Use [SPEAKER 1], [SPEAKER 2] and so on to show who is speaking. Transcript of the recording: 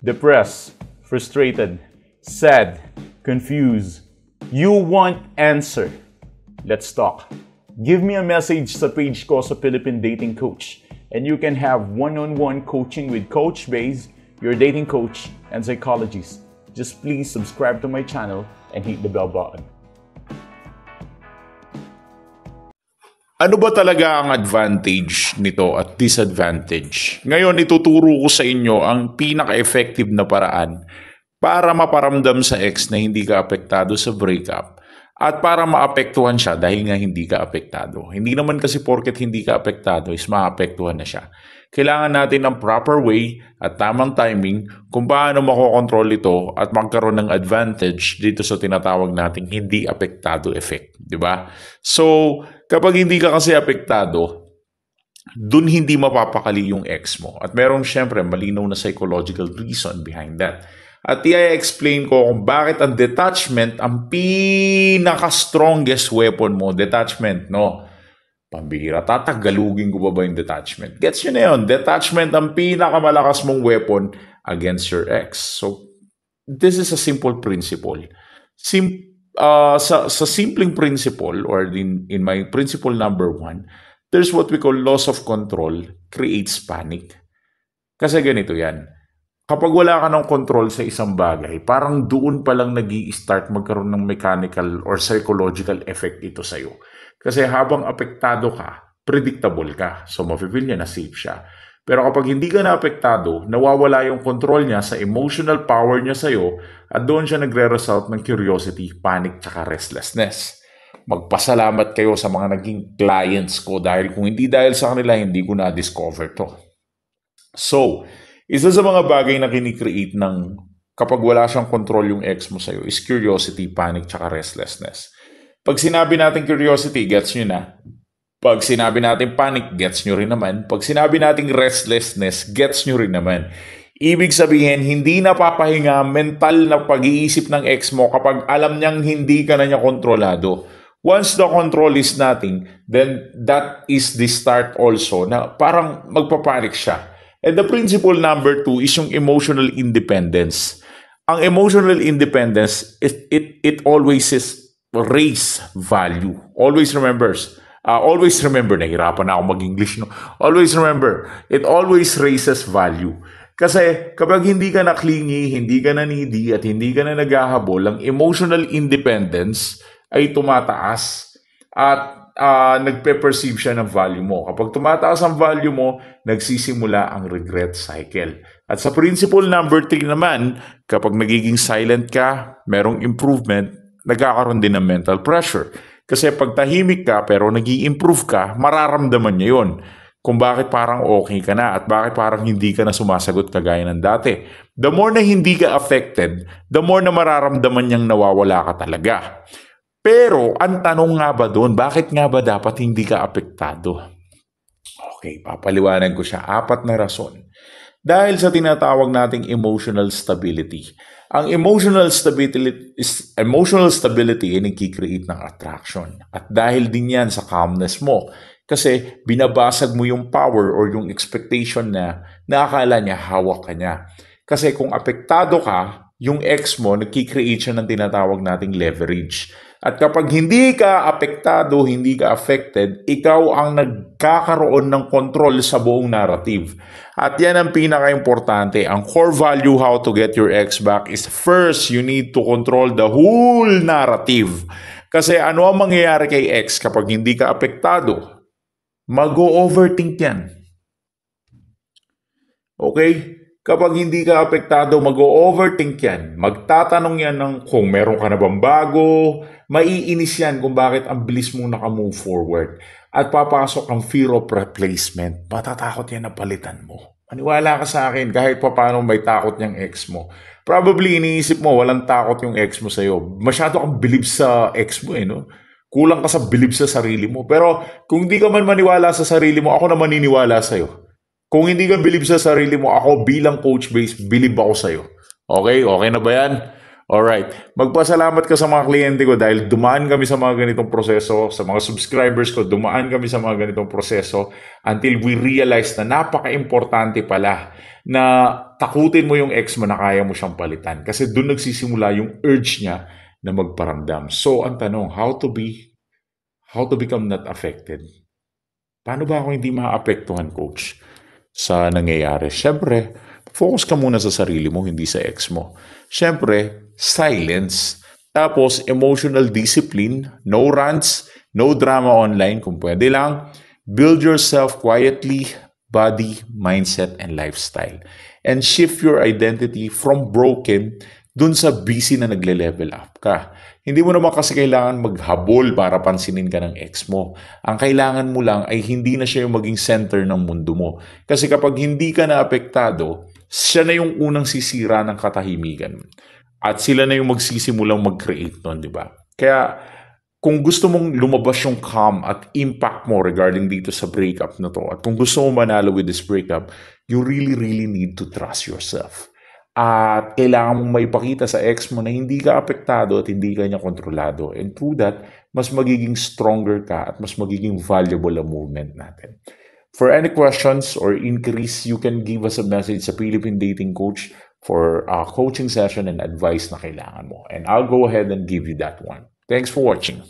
[SPEAKER 1] depressed, frustrated, sad, confused. You want answer. Let's talk. Give me a message sa page ko sa Philippine Dating Coach and you can have one-on-one coaching with Coach Baze, your dating coach and psychologist. Just please subscribe to my channel and hit the bell button.
[SPEAKER 2] Ano ba talaga ang advantage nito at disadvantage? Ngayon, ituturo ko sa inyo ang pinaka-effective na paraan para maparamdam sa ex na hindi ka apektado sa breakup at para maapektuhan siya dahil nga hindi ka apektado. Hindi naman kasi porket hindi ka apektado is maapektuhan na siya. Kailangan natin ng proper way at tamang timing kung paano makokontrol ito at magkaroon ng advantage dito sa tinatawag nating hindi apektado effect. Diba? So, kapag hindi ka kasi apektado, dun hindi mapapakali yung ex mo. At meron syempre malinaw na psychological reason behind that. At i-explain ko kung bakit ang detachment ang pinaka-strongest weapon mo. Detachment, no? Pambihira, tatagalugin ko ba yung detachment? Gets yun na yun. Detachment ang pinakamalakas mong weapon against your ex. So, this is a simple principle. Sa simpleng principle, or in my principle number 1, there's what we call loss of control creates panic. Kasi ganito yan. Kapag wala ka ng control sa isang bagay, parang doon pa lang nag-i-start magkaroon ng mechanical or psychological effect ito sa'yo. Kasi habang apektado ka, predictable ka. So, mafe-feel niya na safe siya. Pero kapag hindi ka na apektado, nawawala yung control niya sa emotional power niya sa'yo at doon siya nagre-result ng curiosity, panic, tsaka restlessness. Magpasalamat kayo sa mga naging clients ko dahil kung hindi dahil sa kanila, hindi ko na-discover to. So, isa sa mga bagay na kinikreate ng kapag wala siyang control yung ex mo sa'yo is curiosity, panic, tsaka restlessness. Pag sinabi natin curiosity, gets nyo na. Pag sinabi natin panic, gets nyo rin naman. Pag sinabi natin restlessness, gets nyo rin naman. Ibig sabihin, hindi napapahinga mental na pag-iisip ng ex mo kapag alam niyang hindi ka na niya kontrolado. Once the control is nothing, then that is the start also na parang magpapanik siya. And the principle number 2 is yung emotional independence. Ang emotional independence, it always is raise value. Always remember, nahirapan na ako mag-English, no? Always remember, it always raises value. Kasi kapag hindi ka na clingy, hindi ka na needy, at hindi ka na naghahabol, ang emotional independence ay tumataas at nagpe-perceive siya ng value mo. Kapag tumataas ang value mo, nagsisimula ang regret cycle. At sa principle number 3 naman, kapag nagiging silent ka, merong improvement, nagkakaroon din ng mental pressure. Kasi pag tahimik ka pero nag-i-improve ka, mararamdaman niya yun. Kung bakit parang okay ka na at bakit parang hindi ka na sumasagot kagaya ng dati. The more na hindi ka affected, the more na mararamdaman niyang nawawala ka talaga. Pero ang tanong nga ba doon, bakit nga ba dapat hindi ka apektado? Okay, papaliwanag ko siya. 4 na rason. Dahil sa tinatawag nating emotional stability. Ang emotional stability ay nagkikreate ng attraction. At dahil din yan sa calmness mo. Kasi binabasag mo yung power or yung expectation na akala niya hawak ka niya. Kasi kung apektado ka, yung ex mo, nagkikreate siya ng tinatawag nating leverage. At kapag hindi ka apektado, hindi ka affected, ikaw ang nagkakaroon ng control sa buong narrative. At yan ang pinaka-importante. Ang core value how to get your ex back is first, you need to control the whole narrative. Kasi ano ang mangyayari kay ex kapag hindi ka apektado? Mag-o-overthink yan. Okay? Kapag hindi ka apektado, mag-o-overthink yan. Magtatanong yan ng kung meron ka na bang bago. Maiinis yan kung bakit ang bilis mong naka-move forward. At papasok ang fear of replacement. Matatakot yan na palitan mo. Maniwala ka sa akin kahit paano may takot niyang ex mo. Probably iniisip mo walang takot yung ex mo sa'yo. Masyado kang bilib sa ex mo no? Kulang ka sa bilib sa sarili mo. Pero kung di ka man maniwala sa sarili mo, ako na maniniwala sa'yo. Kung hindi ka bilib sa sarili mo, ako bilang Coach Baze, bilib ako sa'yo. Okay? Okay na ba yan? Alright, magpasalamat ka sa mga kliyente ko dahil dumaan kami sa mga ganitong proseso, sa mga subscribers ko, dumaan kami sa mga ganitong proseso until we realize na napaka-importante pala na takutin mo yung ex mo na kaya mo siyang palitan. Kasi doon nagsisimula yung urge niya na magparamdam. So, ang tanong, how to become not affected? Paano ba ako hindi maapektuhan, coach, sa nangyayari? Siyempre, focus ka muna sa sarili mo, hindi sa ex mo. Siyempre, silence. Tapos, emotional discipline, no rants, no drama online kung pwede lang. Build yourself quietly, body, mindset, and lifestyle. And shift your identity from broken dun sa busy na nagle-level up ka. Hindi mo naman kasi kailangan maghabol para pansinin ka ng ex mo. Ang kailangan mo lang ay hindi na siya yung maging center ng mundo mo. Kasi kapag hindi ka na apektado, siya na yung unang sisira ng katahimikan. At sila na yung magsisimulang mag-create nun, di ba? Kaya kung gusto mong lumabas yung calm at impact mo regarding dito sa breakup na to, at kung gusto mo manalo with this breakup, you really need to trust yourself. At kailangan mong maipakita sa ex mo na hindi ka apektado at hindi ka niya kontrolado. And through that, mas magiging stronger ka at mas magiging valuable ang movement natin. For any questions or inquiries, you can give us a message sa Philippine Dating Coach for a coaching session and advice na kailangan mo. And I'll go ahead and give you that one. Thanks for watching.